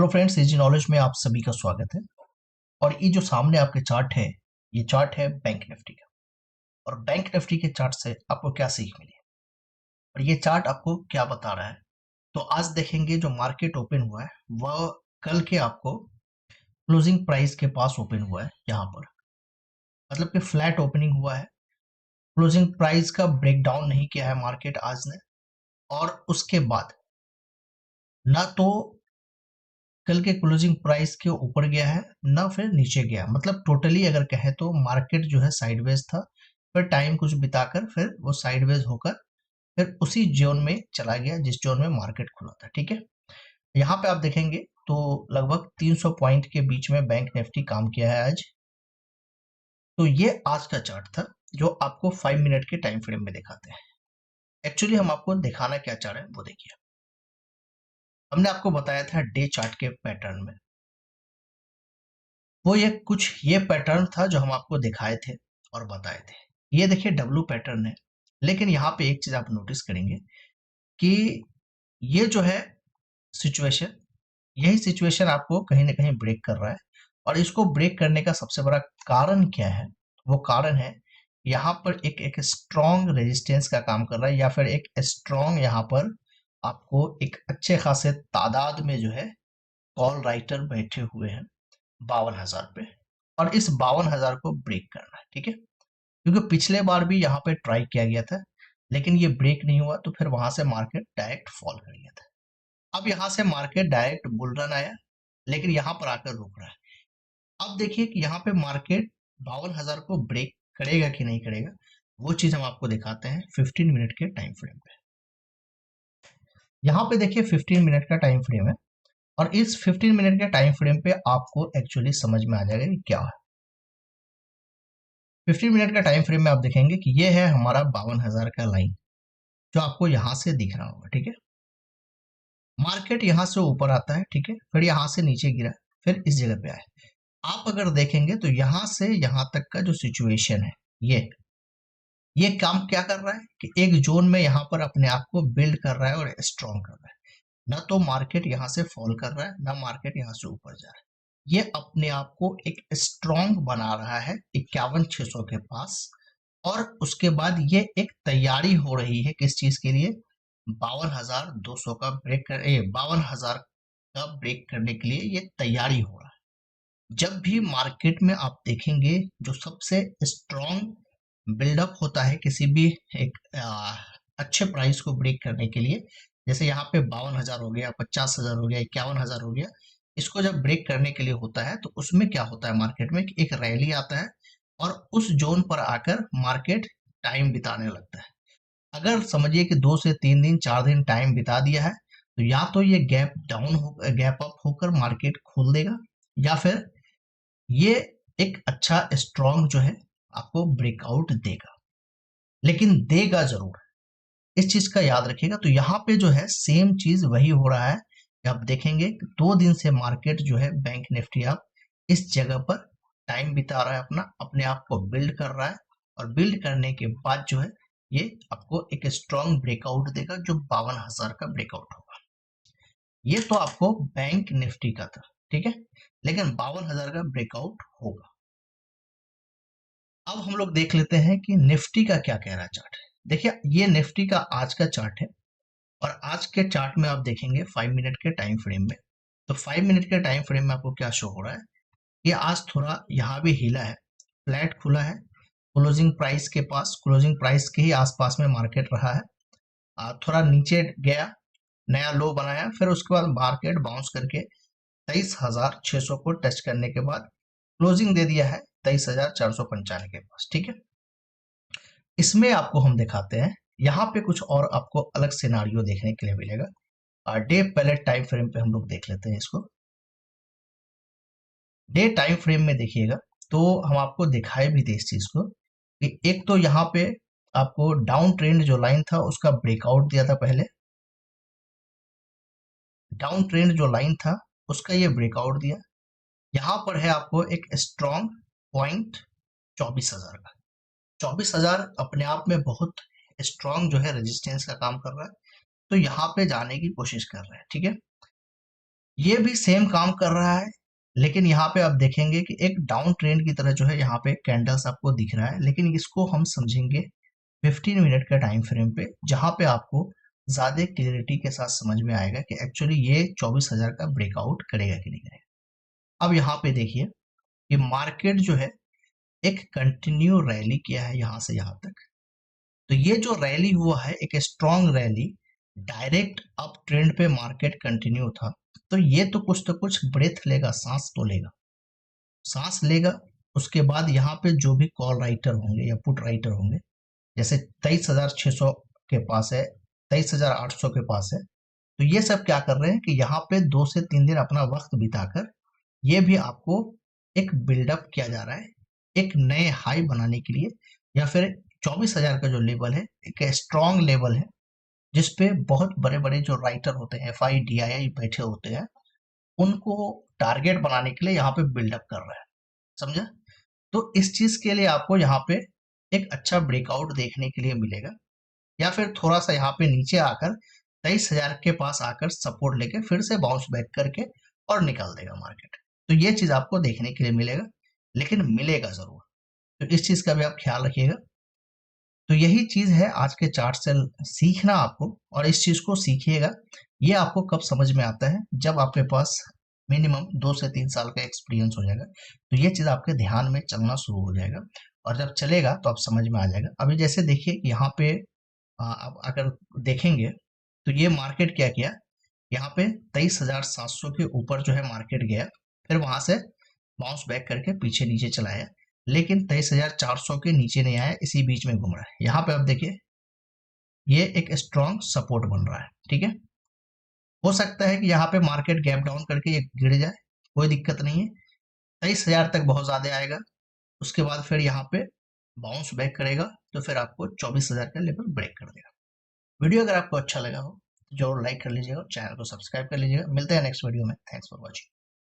Hello friends, easy knowledge में आप सभी का स्वागत है। और ये जो सामने आपके चार्ट है, ये चार्ट है बैंक निफ्टी का। और बैंक निफ्टी के चार्ट से आपको क्या सीख मिली है और ये चार्ट आपको क्या बता रहा है। तो आज देखेंगे जो मार्केट ओपन हुआ है वह कल के आपको क्लोजिंग प्राइस के पास ओपन हुआ है। यहाँ पर मतलब कि फ्लैट ओपनिंग हुआ है। क्लोजिंग प्राइस का ब्रेकडाउन नहीं किया है मार्केट आज ने। और उसके बाद ना तो कल के क्लोजिंग प्राइस के ऊपर गया है ना फिर नीचे गया, मतलब टोटली अगर कहें तो मार्केट जो है साइडवेज था। फिर टाइम कुछ बिताकर फिर वो साइडवेज होकर फिर उसी जोन में चला गया जिस जोन में मार्केट खुला था। ठीक है, यहाँ पे आप देखेंगे तो लगभग 300 पॉइंट के बीच में बैंक निफ्टी काम किया है आज। तो ये आज का चार्ट था जो आपको 5 मिनट के टाइम फ्रेम में दिखाते हैं। एक्चुअली हम आपको दिखाना क्या चाह रहे हैं वो देखिए। हमने आपको बताया था डे चार्ट के पैटर्न में, वो ये पैटर्न था जो हम आपको दिखाए थे और बताए थे। ये देखिए डब्लू पैटर्न है। लेकिन यहाँ पे एक चीज आप नोटिस करेंगे कि ये जो है सिचुएशन, यही सिचुएशन आपको कहीं ना कहीं ब्रेक कर रहा है। और इसको ब्रेक करने का सबसे बड़ा कारण क्या है? वो कारण है यहाँ पर एक स्ट्रॉन्ग रेजिस्टेंस का काम कर रहा है, या फिर एक स्ट्रॉन्ग यहाँ पर आपको एक अच्छे खासे तादाद में जो है कॉल राइटर बैठे हुए हैं 52,000 पे। और इस 52,000 को ब्रेक करना है। ठीक है, क्योंकि पिछले बार भी यहाँ पे ट्राई किया गया था लेकिन ये ब्रेक नहीं हुआ, तो फिर वहां से मार्केट डायरेक्ट फॉल कर गया था। अब यहाँ से मार्केट डायरेक्ट बुल रन आया लेकिन यहाँ पर आकर रुक रहा है। अब देखिए कि यहाँ पे मार्केट 52,000 को ब्रेक करेगा कि नहीं करेगा, वो चीज हम आपको दिखाते हैं 15 मिनट के टाइम फ्रेम पे। यहाँ पे देखिए 15 मिनट का टाइम फ्रेम है और इस 15 मिनट के टाइम फ्रेम पे आपको एक्चुअली समझ में आ जाएगा कि क्या है। 15 मिनट का टाइम फ्रेम में आप देखेंगे कि ये है हमारा 52,000 का लाइन जो आपको यहाँ से दिख रहा होगा। ठीक है, मार्केट यहाँ से ऊपर आता है, ठीक है, फिर यहाँ से नीचे गिरा, फिर इस जगह पे आए। आप अगर देखेंगे तो यहाँ से यहाँ तक का जो सिचुएशन है, ये काम क्या कर रहा है कि एक जोन में यहाँ पर अपने आप को बिल्ड कर रहा है और स्ट्रॉन्ग कर रहा है। ना तो मार्केट यहाँ से फॉल कर रहा है ना मार्केट यहाँ से ऊपर जा रहा है। ये अपने आप को एक स्ट्रॉन्ग बना रहा है 51,600 के पास। और उसके बाद ये एक तैयारी हो रही है किस चीज के लिए? 52,200 का ब्रेक कर 52,000 का ब्रेक करने के लिए ये तैयारी हो रहा है। जब भी मार्केट में आप देखेंगे जो सबसे स्ट्रॉन्ग बिल्डअप होता है किसी भी एक अच्छे प्राइस को ब्रेक करने के लिए, जैसे यहाँ पे 52,000 हो गया, 50,000 हो गया, 51,000 हो गया, इसको जब ब्रेक करने के लिए होता है तो उसमें क्या होता है मार्केट में कि एक रैली आता है और उस जोन पर आकर मार्केट टाइम बिताने लगता है। अगर समझिए कि 2 से 3 दिन 4 दिन टाइम बिता दिया है तो या तो ये गैप अप होकर मार्केट खोल देगा, या फिर ये एक अच्छा स्ट्रॉन्ग जो है आपको ब्रेकआउट देगा। लेकिन देगा जरूर, इस चीज का याद रखिएगा। तो यहाँ पे जो है सेम चीज वही हो रहा है कि आप देखेंगे कि 2 दिन से मार्केट जो है बैंक निफ्टी आप इस जगह पर टाइम बिता रहा है, अपना अपने आप को बिल्ड कर रहा है। और बिल्ड करने के बाद जो है ये आपको एक स्ट्रॉन्ग ब्रेकआउट देगा जो 52,000 का ब्रेकआउट होगा। ये तो आपको बैंक निफ्टी का था, ठीक है, लेकिन 52,000 का ब्रेकआउट होगा। अब हम लोग देख लेते हैं कि निफ्टी का क्या कह रहा है चार्ट। देखिए ये निफ्टी का आज का चार्ट है और आज के चार्ट में आप देखेंगे 5 मिनट के टाइम फ्रेम में। तो 5 मिनट के टाइम फ्रेम में आपको क्या शो हो रहा है? ये आज थोड़ा यहाँ भी हिला है, फ्लैट खुला है, क्लोजिंग प्राइस के पास, क्लोजिंग प्राइस के ही आसपास में मार्केट रहा है। थोड़ा नीचे गया, नया लो बनाया, फिर उसके बाद मार्केट बाउंस करके 23,600 को टच करने के बाद क्लोजिंग दे दिया है 23,495 के पास। ठीक है, इसमें आपको हम दिखाते हैं, यहाँ पे कुछ और आपको अलग सिनारियो देखने के लिए मिलेगा। डे पहले टाइम फ्रेम पे हम लोग देख लेते हैं इसको। डे टाइम फ्रेम में देखिएगा तो हम आपको दिखाए भी थे इस चीज को कि एक तो यहाँ पे आपको डाउन ट्रेंड जो लाइन था उसका ब्रेकआउट दिया था पहले। डाउन ट्रेंड जो लाइन था उसका ये ब्रेकआउट दिया। यहाँ पर है आपको एक स्ट्रॉन्ग पॉइंट 24,000 का। 24,000 अपने आप में बहुत स्ट्रॉन्ग जो है रेजिस्टेंस का काम कर रहा है, तो यहाँ पे जाने की कोशिश कर रहा है। ठीक है, ये भी सेम काम कर रहा है, लेकिन यहाँ पे आप देखेंगे कि एक डाउन ट्रेंड की तरह जो है यहाँ पे कैंडल्स आपको दिख रहा है, लेकिन इसको हम समझेंगे 15 मिनट का टाइम फ्रेम पे, जहां पे आपको ज्यादा क्लियरिटी के साथ समझ में आएगा कि एक्चुअली ये 24,000 का ब्रेकआउट करेगा कि नहीं करेगा। अब यहाँ पे देखिए कि मार्केट जो है एक कंटिन्यू रैली किया है यहाँ से यहाँ तक। तो ये जो रैली हुआ है एक strong rally, direct up trend पे मार्केट कंटिन्यू था। तो ये तो कुछ ब्रेथ लेगा, सांस तो लेगा, सांस लेगा। उसके बाद यहाँ पे जो भी कॉल राइटर होंगे या पुट राइटर होंगे, जैसे 23,600 के पास है, 23,800 के पास है, तो ये सब क्या कर रहे हैं कि यहाँ पे 2 से 3 दिन अपना वक्त बिताकर ये भी आपको एक बिल्डअप किया जा रहा है एक नए हाई बनाने के लिए, या फिर 24,000 का जो लेवल है एक स्ट्रॉन्ग लेवल है, जिसपे बहुत बड़े बड़े जो राइटर होते हैं FIDII बैठे होते हैं, उनको टारगेट बनाने के लिए यहाँ पे बिल्डअप कर रहा है। समझा? तो इस चीज के लिए आपको यहाँ पे एक अच्छा ब्रेकआउट देखने के लिए मिलेगा, या फिर थोड़ा सा यहाँ पे नीचे आकर 23,000 के पास आकर सपोर्ट लेके फिर से बाउंस बैक करके और निकाल देगा मार्केट। तो ये चीज आपको देखने के लिए मिलेगा, लेकिन मिलेगा जरूर। तो इस चीज का भी आप ख्याल रखिएगा। तो यही चीज है आज के चार्ट से सीखना आपको, और इस चीज को सीखिएगा। ये आपको कब समझ में आता है, जब आपके पास मिनिमम 2 से 3 साल का एक्सपीरियंस हो जाएगा, तो ये चीज आपके ध्यान में चलना शुरू हो जाएगा, और जब चलेगा तो आप समझ में आ जाएगा। अभी जैसे देखिए कि यहाँ पे आप अगर देखेंगे तो ये मार्केट क्या किया, यहाँ पे 23,700 के ऊपर जो है मार्केट गया, फिर वहां से बाउंस बैक करके पीछे नीचे चला आया, लेकिन 23,400 के नीचे नहीं आया, इसी बीच में घूम रहा है। यहाँ पे आप देखिए ये एक स्ट्रॉन्ग सपोर्ट बन रहा है। ठीक है, हो सकता है कि यहाँ पे मार्केट गैप डाउन करके ये गिर जाए, कोई दिक्कत नहीं है। 23,000 तक बहुत ज्यादा आएगा, उसके बाद फिर यहाँ पे बाउंस बैक करेगा, तो फिर आपको 24,000 का लेवल ब्रेक कर देगा। वीडियो अगर आपको अच्छा लगा हो तो जरूर लाइक कर लीजिएगा और चैनल को सब्सक्राइब कर लीजिएगा। मिलते हैं नेक्स्ट वीडियो में। Thanks for watching.